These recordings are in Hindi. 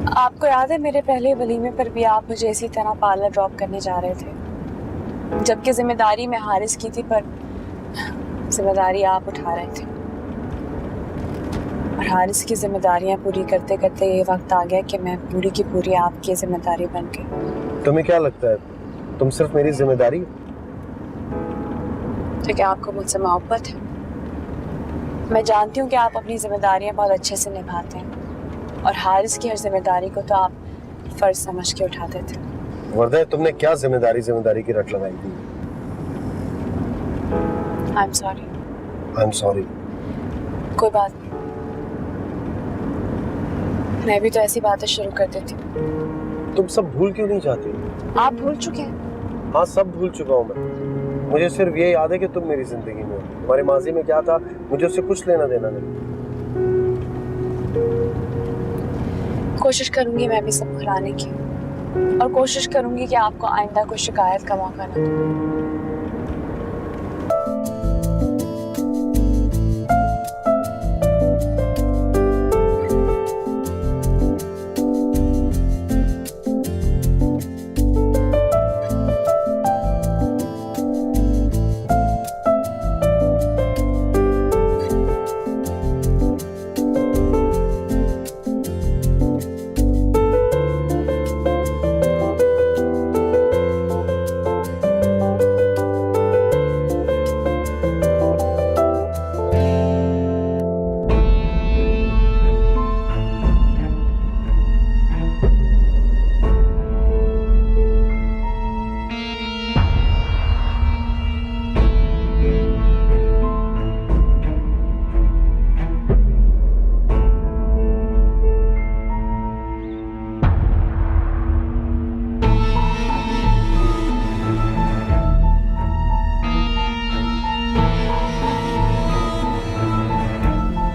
आपको याद है मेरे पहले वलीमे पर भी आप मुझे इसी तरह पार्लर ड्रॉप करने जा रहे थे, जबकि जिम्मेदारी मैं हारिस की थी, पर जिम्मेदारी आप उठा रहे थे। और हारिस की जिम्मेदारियां पूरी करते करते ये वक्त आ गया कि मैं पूरी की पूरी आपकी जिम्मेदारी बन गई। तुम्हें क्या लगता है तुम सिर्फ मेरी जिम्मेदारी? तो क्या आपको मुझसे मोहब्बत है? मैं जानती हूँ कि आप अपनी जिम्मेदारियां बहुत अच्छे से निभाते हैं, और हारिस की हर जिम्मेदारी को तो आप फर्ज समझ के उठाते थे। वर्दा, तुमने क्या जिम्मेदारी की रट लगाई थी? I am sorry. I am sorry. कोई बात नहीं, मैं भी तो ऐसी बातें शुरू कर देती हूँ। तुम सब भूल क्यों नहीं जाती? आप भूल चुके हैं? हाँ, सब भूल चुका हूँ मैं। मुझे सिर्फ ये याद है कि तुम मेरी जिंदगी में हो। तुम्हारे माजी में क्या था मुझे उससे कुछ लेना देना नहीं। कोशिश करूंगी मैं भी सब भुलाने की, और कोशिश करूंगी कि आपको आइंदा कोई शिकायत का मौका न दूं।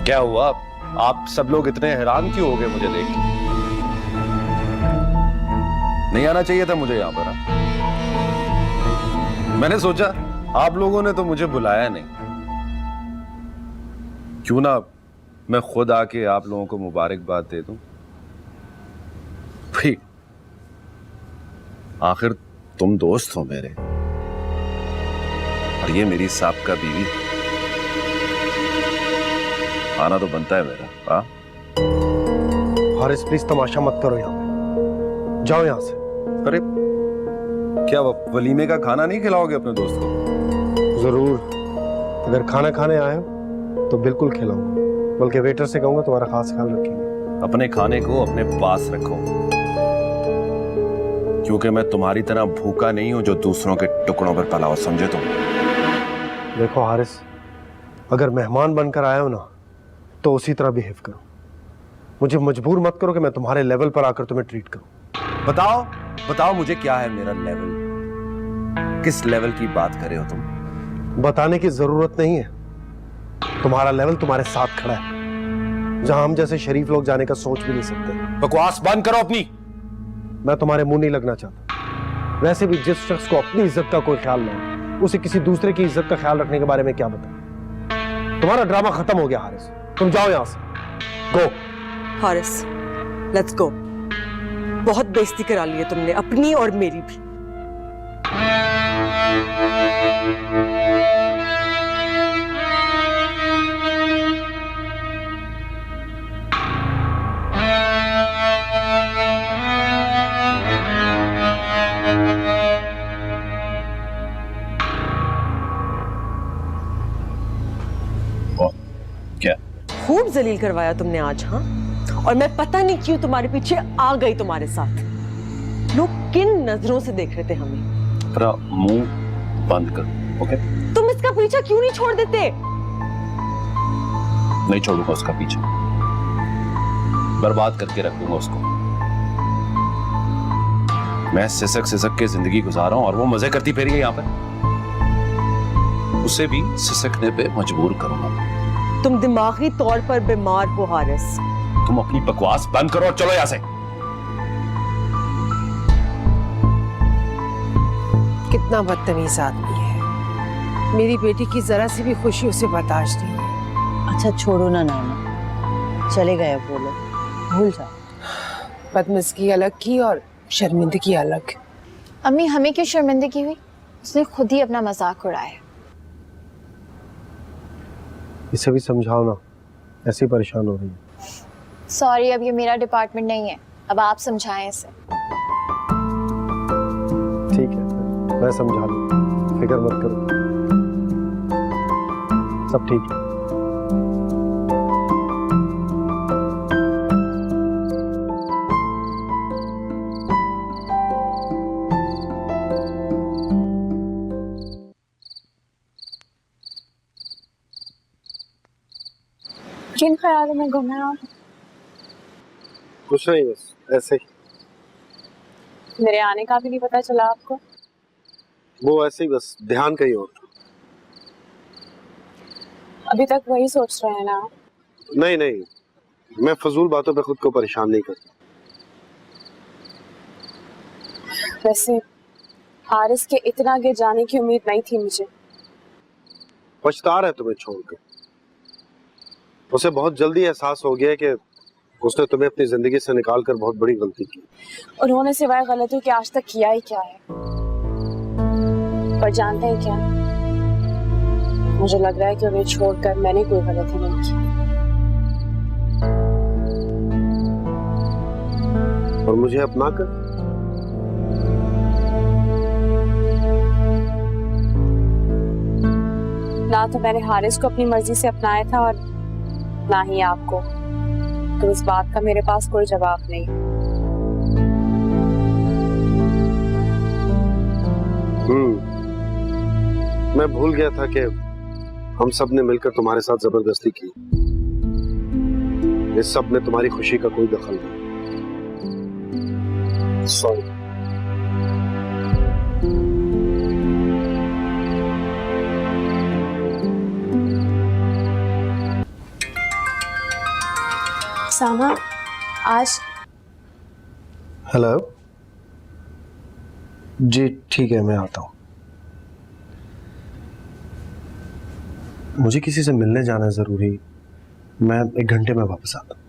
क्या हुआ? आप सब लोग इतने हैरान क्यों हो गए मुझे देख के? नहीं आना चाहिए था मुझे यहाँ पर। मैंने सोचा आप लोगों ने तो मुझे बुलाया नहीं, क्यों ना मैं खुद आके आप लोगों को मुबारकबाद दे दूं। भाई आखिर तुम दोस्त हो मेरे, और ये मेरी साहब बीवी, आना तो बनता है मेरा। हाँ हारिस, प्लीज तमाशा मत करो यहाँ पे, जाओ यहाँ से। अरे क्या वलीमे का खाना नहीं खिलाओगे अपने दोस्त को? जरूर, अगर खाना खाने आए हो तो बिल्कुल खिलाऊंगा, बल्कि वेटर से कहूंगा तुम्हारा खास ख्याल रखेंगे। अपने खाने को अपने पास रखो, क्योंकि मैं तुम्हारी तरह भूखा नहीं हूं जो दूसरों के टुकड़ों पर पला हो, समझे तुम? देखो हारिस, अगर मेहमान बनकर आए हो ना तो उसी तरह बिहेव करो। मुझे मजबूर मत करो कि मैं तुम्हारे लेवल पर आकर तुम्हें ट्रीट करूं। बताओ बताओ मुझे क्या है मेरा लेवल? किस लेवल की बात कर रहे हो तुम? बताने की जरूरत नहीं है, तुम्हारा लेवल तुम्हारे साथ खड़ा है, जहां हम जैसे शरीफ लोग जाने का सोच भी नहीं सकते। बकवास बंद करो अपनी। मैं तुम्हारे मुंह नहीं लगना चाहता। वैसे भी जिस शख्स को अपनी इज्जत का कोई ख्याल नहीं, उसे किसी दूसरे की इज्जत का ख्याल रखने के बारे में क्या बताएं। तुम्हारा ड्रामा खत्म हो गया हारिस, तुम जाओ यहां से, गो। Haris, let's go. बहुत बेइज्जती करा ली है तुमने, अपनी और मेरी भी। क्या खूब जलील करवाया तुमने आज। हाँ, और मैं पता नहीं क्यों तुम्हारे पीछे आ गई तुम्हारे साथ। लोग किन नजरों से देख रहे थे हमें। अपना मुंह बंद कर, ओके? तुम इसका पीछा क्यों नहीं छोड़ देते? नहीं छोड़ूंगा उसका पीछा, बर्बाद करके रख दूंगा उसको। मैं सिसक सिसक के जिंदगी गुजारा हूं और वो मजे करती फिर यहाँ पर। उसे भी सिसकने पे मजबूर करूंगा। तुम दिमागी तौर पर बीमार हो हारिस। तुम अपनी बकवास बंद करो और चलो यहाँ से। कितना बदतमीज आदमी है। मेरी बेटी की जरा सी भी खुशी उसे बर्दाश्त नहीं है। अच्छा छोड़ो ना नाना, चले गए वो लोग, भूल जाओ। बदमज़गी अलग की और शर्मिंदगी अलग। अम्मी हमें क्यों शर्मिंदगी हुई? उसने खुद ही अपना मजाक उड़ाया। इसे भी समझाओ ना, ऐसी परेशान हो रही है। सॉरी, अब ये मेरा डिपार्टमेंट नहीं है, अब आप समझाएं इसे। ठीक है, मैं समझा लूँ, फिक्र मत करो, सब ठीक है। किन ख्यालों में गुम है आप? कुछ नहीं, बस ऐसे ही। मेरे आने का भी नहीं पता चला आपको? वो ऐसे ही, बस ध्यान कहीं और था। अभी तक वही सोच रहे हैं ना आप? नहीं नहीं, मैं फजूल बातों पे खुद को परेशान नहीं करता। वैसे हारिस के इतना गिर जाने की उम्मीद नहीं थी मुझे। पछता रहा है तुम्हें छोड़कर। उसे बहुत जल्दी एहसास हो गया कि उसने तुम्हें अपनी जिंदगी से निकालकर बहुत बड़ी गलती की। उन्होंने सिवाय गलतियों के आज तक किया ही क्या है? पर जानते हैं क्या, मुझे लग रहा है कि उन्हें छोड़कर मैंने कोई गलती नहीं की। और मुझे अपना कर ना तो मैंने हारिस को अपनी मर्जी से अपनाया था और ना ही आपको, तो इस बात का मेरे पास कोई जवाब नहीं। मैं भूल गया था कि हम सब ने मिलकर तुम्हारे साथ जबरदस्ती की। इस सब में तुम्हारी खुशी का कोई दखल नहीं। सॉरी। सामा, आज हेलो जी, ठीक है, मैं आता हूँ। मुझे किसी से मिलने जाना है जरूरी, मैं 1 घंटे में वापस आता हूँ।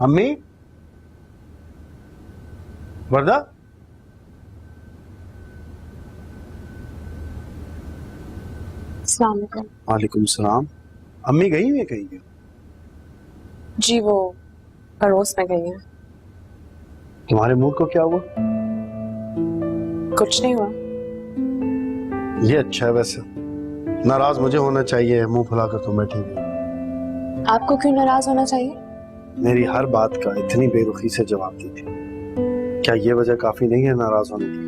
अम्मी, वर्दा, अस्सलाम वालेकुम। वालेकुम सलाम। अम्मी गई हुई है कहीं क्या? जी वो पड़ोस में गई है। तुम्हारे मुंह को क्या हुआ? कुछ नहीं हुआ। ये अच्छा है, वैसे नाराज मुझे होना चाहिए, मुंह फुलाकर तुम बैठी हुई। आपको क्यों नाराज होना चाहिए? मेरी हर बात का इतनी बेरुखी से जवाब दी थी, क्या ये वजह काफी नहीं है नाराज होने की?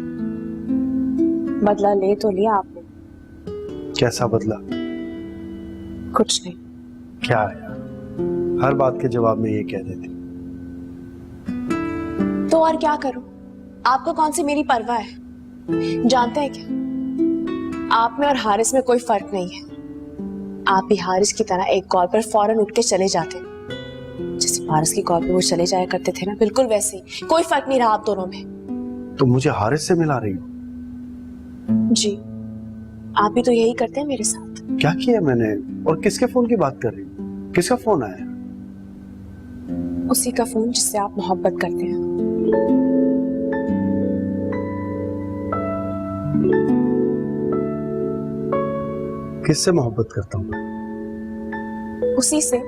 बदला ले तो लिया आपने। कैसा बदला? कुछ नहीं। क्या है यार, हर बात के जवाब में ये कह देती। तो और क्या करूं? आपको कौन सी मेरी परवाह है? जानते हैं क्या, आप में और हारिस में कोई फर्क नहीं है। आप भी हारिस की तरह एक कॉल पर फौरन उठ के चले जाते, जैसे हारिस की कॉल पे वो चले जाया करते थे ना, बिल्कुल वैसे ही। कोई फर्क नहीं रहा आप दोनों में। तुम मुझे हारिस से मिला रही हो? जी, आप भी तो यही करते हैं मेरे साथ। क्या किया मैंने? और किसके फोन की बात कर रही हो? किसका फोन आया? उसी का फोन जिससे आप मोहब्बत करते हैं। किससे मोहब्बत करता हूँ? उसी से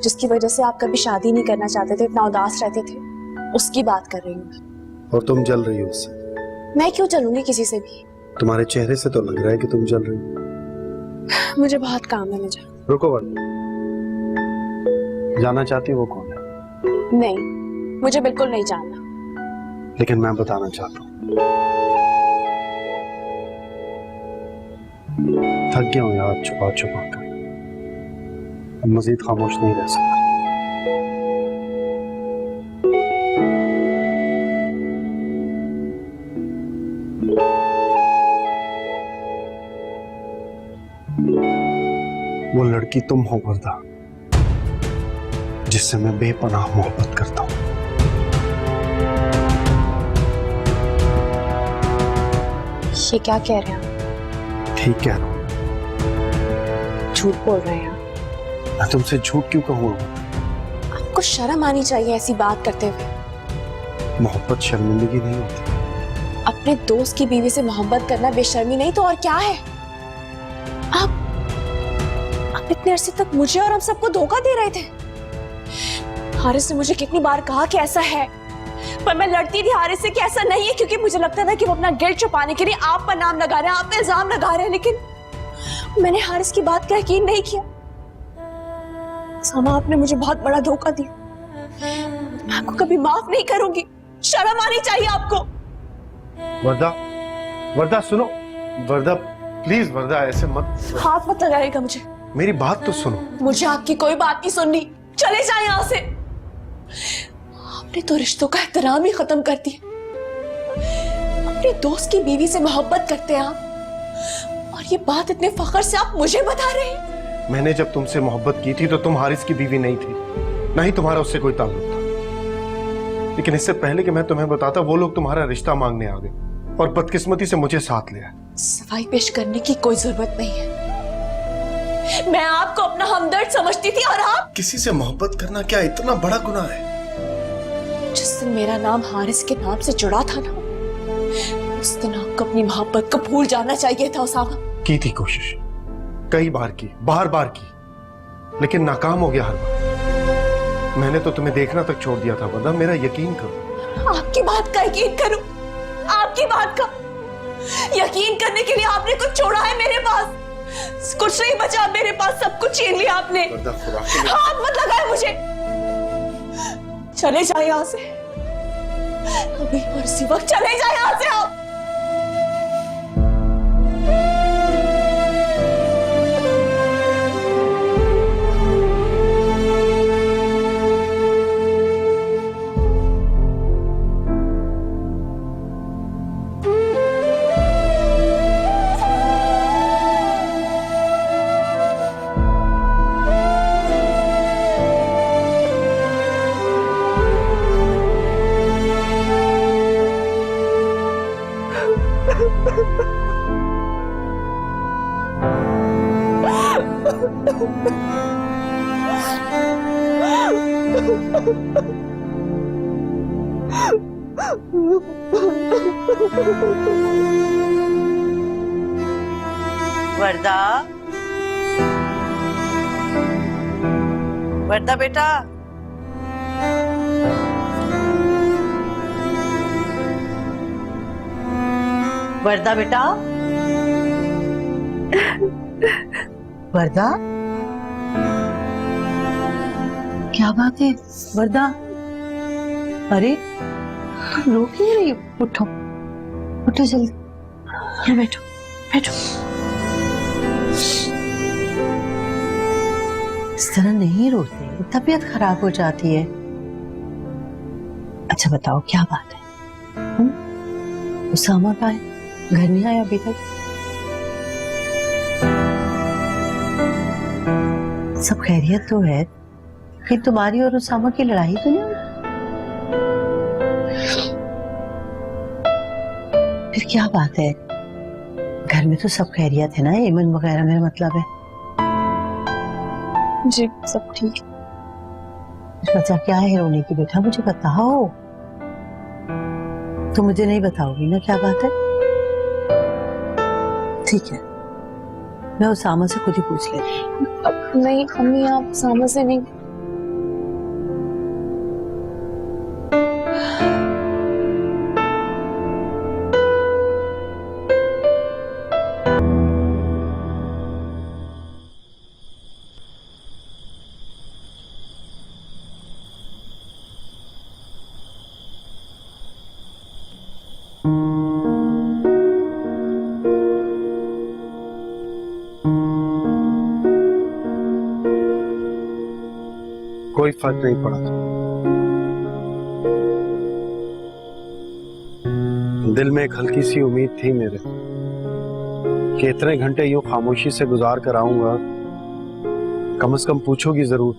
जिसकी वजह से आप कभी शादी नहीं करना चाहते थे, इतना उदास रहते थे, उसकी बात कर रही हूँ। और तुम जल रही हो उससे? मैं क्यों चलूंगी किसी से भी? तुम्हारे चेहरे से तो लग रहा है कि तुम जल रही हो। मुझे बहुत काम है, मुझे। रुको वर्दा, जानना चाहती हो वो कौन है? नहीं, मुझे बिल्कुल नहीं जानना। लेकिन मैं बताना चाहता हूँ। थक गया हूँ यार छुपा छुपा कर, अब मजीद खामोश नहीं रह सकता। वो लड़की तुम हो वर्दा, जिससे मैं बेपनाह मोहब्बत करता हूं। ये क्या कह रहे हैं ठीक कह रहा हूँ। आप? झूठ बोल रहे हैं आप। मैं तुमसे झूठ क्यों कहूँ? आपको शर्म आनी चाहिए ऐसी बात करते हुए। मोहब्बत शर्मिंदगी नहीं होती। अपने दोस्त की बीवी से मोहब्बत करना बेशर्मी नहीं तो और क्या है? आप इतने अरसे तक मुझे और हम सबको धोखा दे रहे थे। हारिस ने मुझे कितनी बार कहा कि ऐसा है, पर मैं लड़ती थी हारिस से कि ऐसा नहीं है, क्योंकि मुझे लगता था कि वो अपना गिल्ट छुपाने के लिए आप पर नाम लगा रहे हैं, आप पे इल्जाम लगा रहे हैं। लेकिन मैंने हारिस की बात का यकीन नहीं किया। सामा, आपने मुझे बहुत बड़ा धोखा दिया। मैं आपको कभी माफ नहीं करूंगी। शर्म आनी चाहिए आपको। वर्दा, वर्दा सुनो। वर्दा प्लीज, वर्दा ऐसे मत। हाथ मत लगाइएगा मुझे। मेरी बात तो सुनो। मुझे आपकी कोई बात नहीं सुननी। चले जाए यहाँ से। आपने तो रिश्तों का एहतराम ही खत्म कर दिया। अपने दोस्त की बीवी से मोहब्बत करते हैं आप, और ये बात इतने फख्र से आप मुझे बता रहे हैं। मैंने जब तुमसे मोहब्बत की थी तो तुम हारिस की बीवी नहीं थी, ना ही तुम्हारा उससे कोई ताल्लुक था। लेकिन इससे पहले कि मैं तुम्हें बताता, वो लोग तुम्हारा रिश्ता मांगने आ गए और बदकिस्मती से मुझे साथ लिया। सफाई पेश करने की कोई जरूरत नहीं है। मैं आपको अपना हमदर्द समझती थी, और आप। किसी से मोहब्बत करना क्या इतना बड़ा गुनाह है? जिस दिन मेरा नाम हारिस के नाम से जुड़ा था ना, उस दिन आपको अपनी मोहब्बत को भूल जाना चाहिए था उसामा। की थी कोशिश, कई बार की, बार बार की, लेकिन नाकाम हो गया हर बार। मैंने तो तुम्हें देखना तक छोड़ दिया था। वरना मेरा यकीन करो। आपकी बात का यकीन करूं? आपकी बात का यकीन करने के लिए आपने कुछ छोड़ा है मेरे पास? कुछ नहीं बचा मेरे पास, सब कुछ छीन लिया आपने। हाथ मत लगाए मुझे। चले जाए यहाँ से अभी और इसी वक्त। चले जाए यहाँ से आप। वर्दा, वर्दा बेटा, वर्दा बेटा, वर्दा, क्या बात है वर्दा? अरे तुम रो क्यों रही हो? उठो उठो जल्दी, यहाँ बैठो बैठो। इस तरह नहीं रोते, तबीयत खराब हो जाती है। अच्छा बताओ क्या बात है? उसामा का है, घर नहीं आया अभी तक? सब खैरियत तो है, फिर तुम्हारी और उसामा की लड़ाई तो नहीं हुई? फिर क्या बात है? घर में तो सब खैरियत है ना? ईमन वगैरह मेरा मतलब है। जी सब ठीक। वजह क्या है रोने की बेटा? मुझे बताओ। तुम मुझे नहीं बताओगी ना क्या बात है? ठीक है, मैं उसामा से खुद ही पूछ लेती हूँ। नहीं अम्मी, आप उसामा से नहीं। कोई फर्क नहीं पड़ा था। दिल में एक हल्की सी उम्मीद थी मेरे कि इतने घंटे यूं खामोशी से गुजार कर आऊंगा, कम से कम पूछोगी जरूर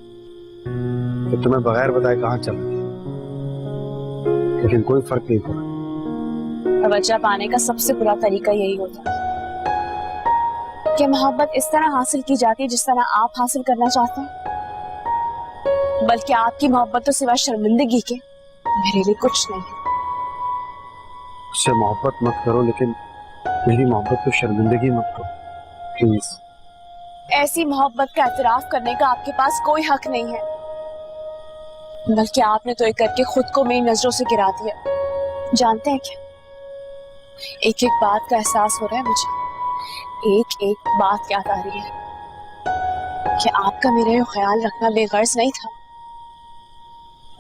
कि तुम्हें बगैर बताए कहाँ चला। लेकिन कोई फर्क नहीं पड़ा। तवज्जो पाने का सबसे बुरा तरीका यही होता है कि मोहब्बत इस तरह हासिल की जाती है जिस तरह आप हासिल करना चाहते हैं, बल्कि आपकी मोहब्बत तो सिवा शर्मिंदगी के मेरे लिए कुछ नहीं है। उससे मोहब्बत मत करो, लेकिन मेरी मोहब्बत तो शर्मिंदगी मत करो प्लीज। ऐसी मोहब्बत का एतराफ करने का आपके पास कोई हक नहीं है, बल्कि आपने तो ये करके खुद को मेरी नजरों से गिरा दिया। जानते हैं क्या, एक एक बात का एहसास हो रहा है मुझे, एक एक बात याद आ रही है कि आपका मेरा ये ख्याल रखना बेगर्ज नहीं था,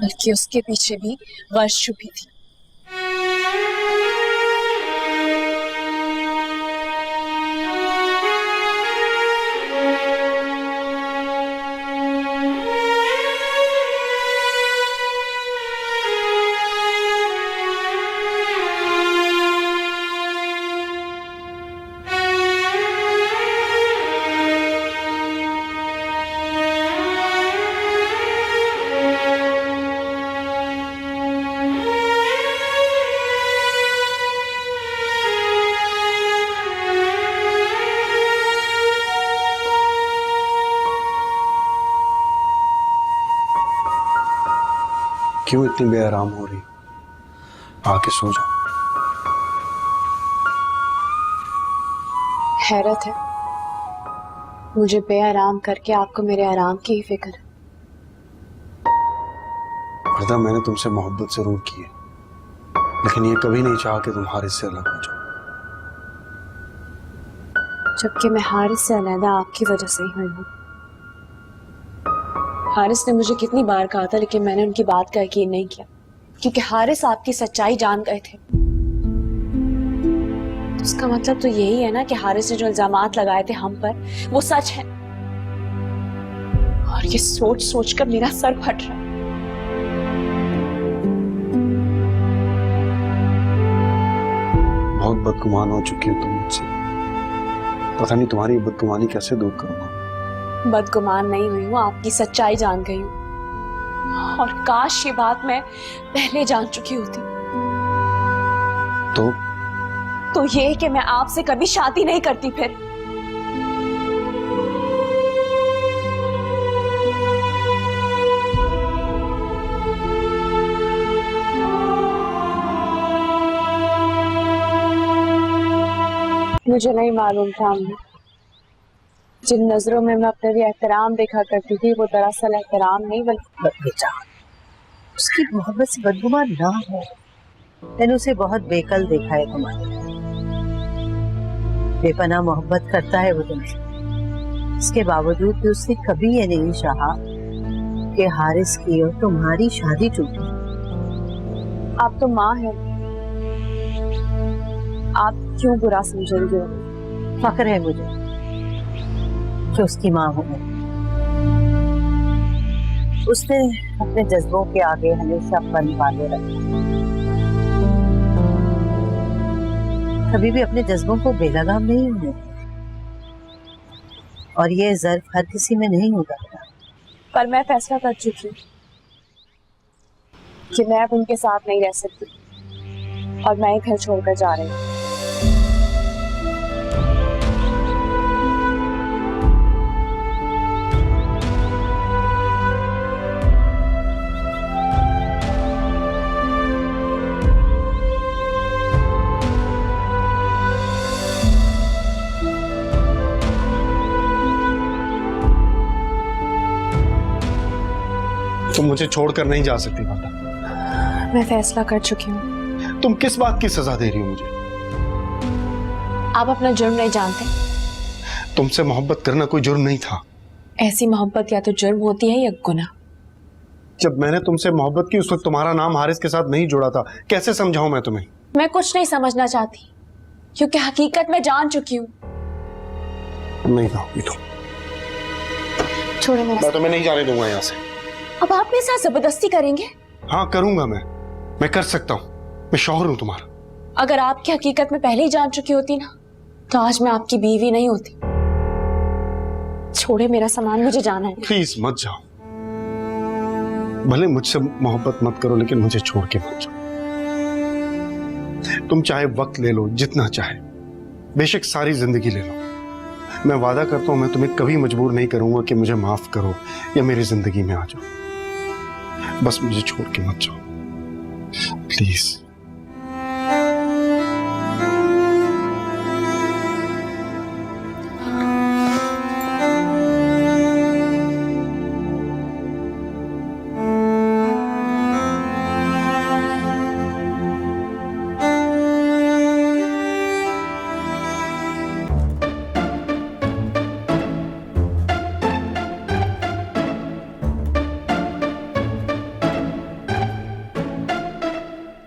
बल्कि उसके पीछे भी गर्ज छुपी थी। क्यों इतनी बेआराम हो रही? आके सो जाओ। हैरत है, मुझे बेआराम करके आपको मेरे आराम की ही फिक्र है। वरदा मैंने तुमसे मोहब्बत जरूर की है, लेकिन ये कभी नहीं चाहा कि तुम हारिस से अलग हो जाओ। जबकि मैं हारिस से अलहदा आपकी वजह से ही हुई हूँ। हारिस ने मुझे कितनी बार कहा था, लेकिन मैंने उनकी बात का यकीन नहीं किया, क्योंकि हारिस आपकी सच्चाई जान गए थे। तो उसका मतलब तो यही है ना कि हारिस ने जो इल्जामात लगाए थे हम पर वो सच है। और ये सोच सोच कर मेरा सर फट रहा है। बहुत बदगुमान हो चुकी हो तुम मुझसे, पता नहीं तुम्हारी बदगुमानी कैसे दूर करूंगा। बदगुमान नहीं हुई हूँ, आपकी सच्चाई जान गई हूँ, और काश ये बात मैं पहले जान चुकी होती। तो ये कि मैं आपसे कभी शादी नहीं करती फिर। मुझे नहीं मालूम था जिन नजरों में मैं अपने लिए एहतराम देखा करती थी वो दरअसल एहतराम नहीं बल्कि बेटा, उसकी मोहब्बत से बदगुमान ना हो। मैंने उसे बहुत बेकल देखा है तुम्हारे, बेपनाह मोहब्बत करता है वो तुमसे। इसके बावजूद भी उसने कभी ये नहीं चाहा कि हारिस की और तुम्हारी शादी टूटे। आप तो माँ हैं, आप क्यों बुरा समझेंगे? फख्र है मुझे कि उसकी माँ हूँ। उसने अपने जज्बों के आगे हमेशा पन पाले रखा, कभी भी अपने जज्बों को बेलगाम नहीं होने, और ये ज़र्फ हर किसी में नहीं होता। पर मैं फैसला कर चुकी हूँ कि मैं अब उनके साथ नहीं रह सकती, और मैं घर छोड़कर जा रही हूँ। तुम मुझे छोड़कर नहीं जा सकती वरदा। मैं फैसला कर चुकी हूँ। तुम किस बात की सजा दे रही हो मुझे? आप अपना जुर्म नहीं जानते। तुमसे मोहब्बत करना कोई जुर्म नहीं था। ऐसी मोहब्बत या तो जुर्म होती है या गुनाह। जब मैंने तुमसे मोहब्बत की उस वक्त तुम्हारा नाम हारिस के साथ नहीं जुड़ा था, कैसे समझाऊं मैं तुम्हें? मैं कुछ नहीं समझना चाहती, क्योंकि हकीकत मैं जान चुकी हूँ। नहीं जाओगी तुम। छोड़ो मेरा। मैं तुम्हें नहीं जाने दूंगा यहाँ से। अब आप मेरे साथ जबरदस्ती करेंगे? हाँ करूंगा, मैं कर सकता हूँ, मैं शौहर हूँ तुम्हारा। अगर आपकी हकीकत में पहले ही जान चुकी होती ना, तो आज मैं आपकी बीवी नहीं होती। छोड़े मेरा सामान, मुझे जाना है। प्लीज मत जाओ, भले मुझसे मोहब्बत मत करो, लेकिन मुझे छोड़ के मत जाओ। तुम चाहे वक्त ले लो, जितना चाहे, बेशक सारी जिंदगी ले लो, मैं वादा करता हूं मैं तुम्हें कभी मजबूर नहीं करूंगा कि मुझे माफ करो या मेरी जिंदगी में आ जाओ। बस मुझे छोड़ के मत जाओ प्लीज।